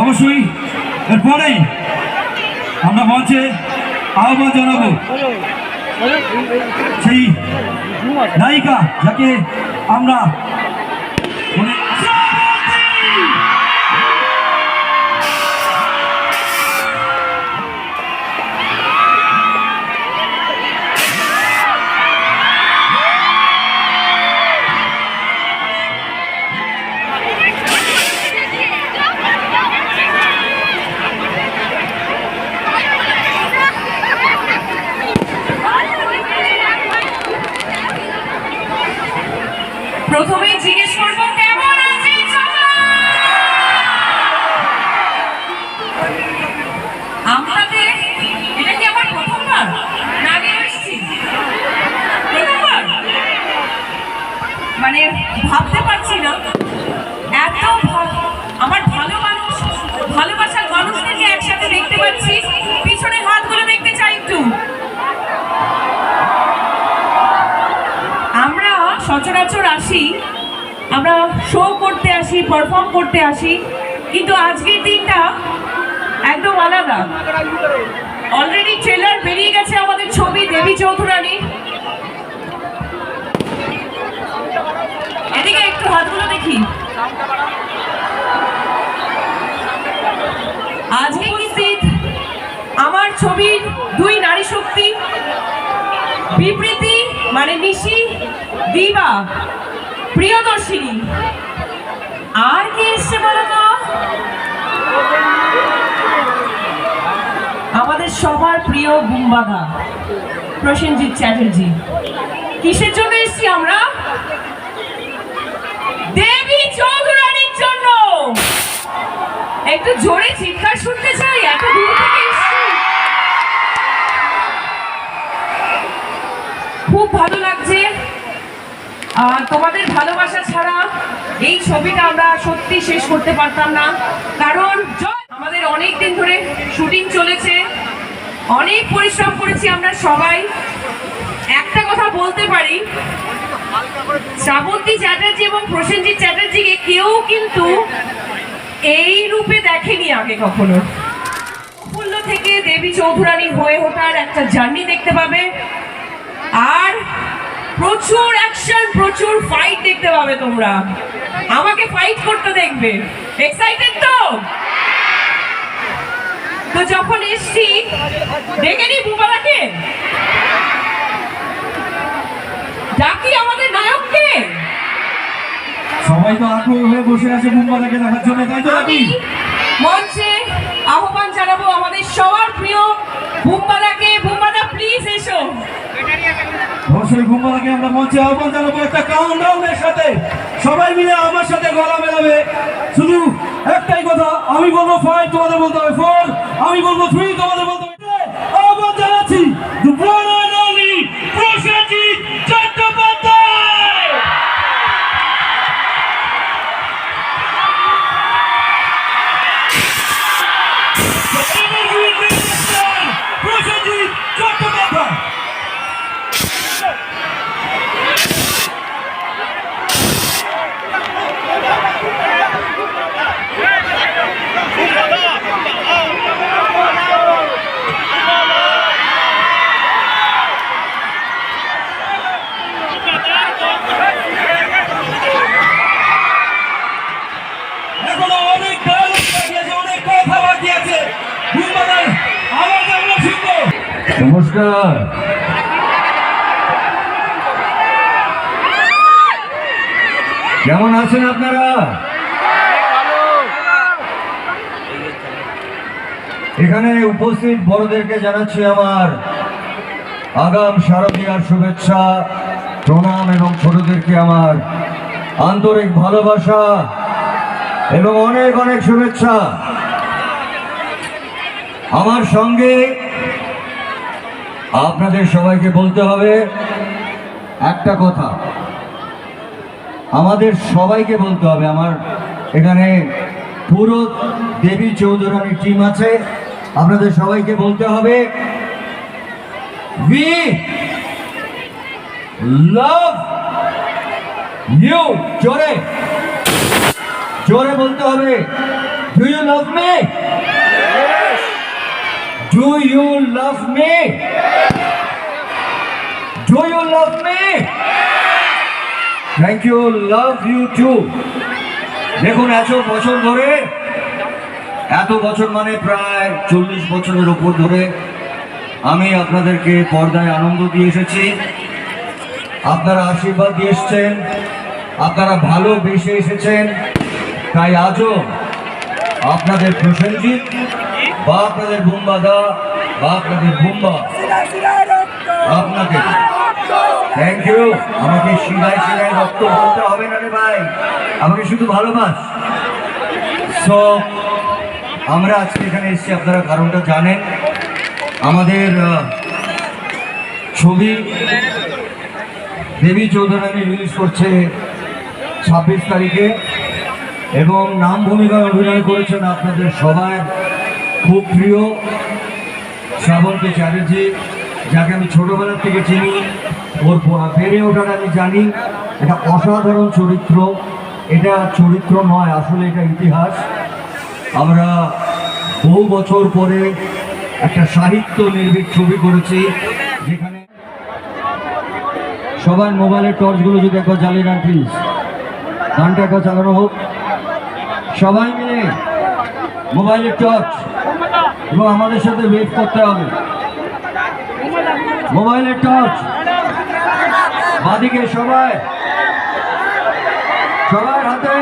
অবশ্যই এরপরেই আমরা মঞ্চে আহ্বান জানাবো সেই নায়িকা যাকে আমরা প্রথমে জিজ্ঞেস করবো কেমন আছে আপনাদের? এটা কি আমার প্রথমবার? না আগে এসেছি প্রথমবার, মানে ভাবতে পারছি না এত আমার ভালো মানুষ, ভালোবাসার মানুষদেরকে একসাথে দেখতে পাচ্ছি। পিছনে হাতগুলো দেখতে চাই একটু। আমরা সচরাচর আসি, আমরা শো করতে আসি, পারফর্ম করতে আসি, কিন্তু আজকের দিনটা একদম আলাদা। অলরেডি ট্রেলার বেরিয়ে গেছে আমাদের ছবি দেবী চৌধুরানী। এদিকে একটু হাতগুলো দেখি। আজকে উপস্থিত আমার ছবির দুই নারী শক্তি, বিবৃতি মানে নিশি, দিবা, প্রিয়দর্শিনী। আর কি এসছে বলো তো? আমাদের সবার প্রিয় বুম্বাদা প্রসেনজিৎ চ্যাটার্জি। কিসের জন্য এসছি আমরা? দেবী চৌধুরানীর জন্য। একটু জোরে চিৎকার শুনতে চাই, এত দূর থেকে এসছি। খুব ভালো লাগছে। তোমাদের ভালোবাসা ছাড়া এই ছবিটা আমরা সত্যি শেষ করতে পারতাম না, কারণ আমাদের অনেক দিন ধরে শুটিং চলেছে, অনেক পরিশ্রম করেছি আমরা সবাই। একটা কথা বলতে পারি, শ্রাবন্তী চ্যাটার্জি এবং প্রসেনজিৎ চ্যাটার্জিকে কেউ কিন্তু এই রূপে দেখেনি আগে কখনো। প্রফুল্ল থেকে দেবী চৌধুরানী হয়ে ওঠার একটা জার্নি দেখতে পাবে, আর প্রচুর অ্যাকশন, প্রচুর ফাইট দেখতে পাবে তোমরা। আমাকে ফাইট করতে দেখবে। এক্সাইটেড তো? তো যখন এসছি দেখে নি বুবাদাকে, ডাকি আমাদের নায়ককে। সবাই তো আগ্রহ হয়ে বসে আছে বুম্বাদাকে দেখার জন্য, তাই তো? নাকি মঞ্চে আহ্বান জানাবো আমাদের সবার প্রিয় বুম্বাদাকে। বুম্বাদা প্লিজ এসো। অবশ্যই বুম্বাদাকে আমরা মঞ্চে আহ্বান জানাবো একটা কাউন্টডাউনের সাথে। সবাই মিলে আমার সাথে গলা মেলাবে। শুধু একটাই কথা, আমি বলবো 5, তোমাদের বলতে হবে 4, আমি বলবো 3, তোমাদের বলতে হবে। আহ্বান জানাচ্ছি প্রসেনজিৎ চট্টোপাধ্যায়। প্রসেনজিৎ চট্টোপাধ্যায়। নমস্কার। কেমন আছেন আপনারা? এখানে উপস্থিত বড়দেরকে জানাচ্ছি আমার আগাম শারদীয়ার শুভেচ্ছা, প্রণাম, এবং ছোটদেরকে আমার আন্তরিক ভালোবাসা এবং অনেক অনেক শুভেচ্ছা। আমার সঙ্গে আপনাদের সবাইকে বলতে হবে একটা কথা, আমাদের সবাইকে বলতে হবে। আমার এখানে পুরো দেবী চৌধুরানী টিম আছে, আপনাদের সবাইকে বলতে হবে we love you। জোরে জোরে বলতে হবে, Do you love me? Do you love me? Do you love me? Thank you, love you too. দেখুন এত বছর মানে প্রায় 40 বছরের উপর ধরে আমি আপনাদেরকে পর্দায় আনন্দ দিয়ে এসেছি। আপনারা আশীর্বাদ দিয়ে এসেছেন, আপনারা ভালোবেসে এসেছেন। তাই আজও আপনাদের প্রসেনজিৎ বা আপনাদের বুম্বাদা বা আপনাদের বুম্বা আপনাকে থ্যাংক ইউ। আমাকে শিরায় শিরায় রক্ত বলতে হবে না রে ভাই, আমাকে শুধু ভালোবাস। সো আমরা আজকে এখানে এসেছি, আপনারা কারণটা জানেন। আমাদের ছবি দেবী চৌধুরানী রিলিজ করছে 26 তারিখে এবং নাম ভূমিকায় অভিনয় করেছেন আপনাদের সবার খুব প্রিয় শ্রাবন্তী চ্যাটার্জি, যাকে আমি ছোটবেলার থেকে চিনি। ওর বেড়ে ওঠার আমি জানি। এটা অসাধারণ চরিত্র, এটা চরিত্র নয়, আসলে এটা ইতিহাস। আমরা বহু বছর পরে একটা সাহিত্য নির্ভীক ছবি করেছি, যেখানে সবাই মোবাইলের টর্চগুলো যদি একবার জ্বালিয়ে নেন প্লিজ, গানটা একবার চালানো হোক। সবাই মিলে মোবাইলের টর্চ, এবং আমাদের সাথে ওয়েট করতে হবে। মোবাইলের টর্চ বাদিকে সবাই, সবার হাতে।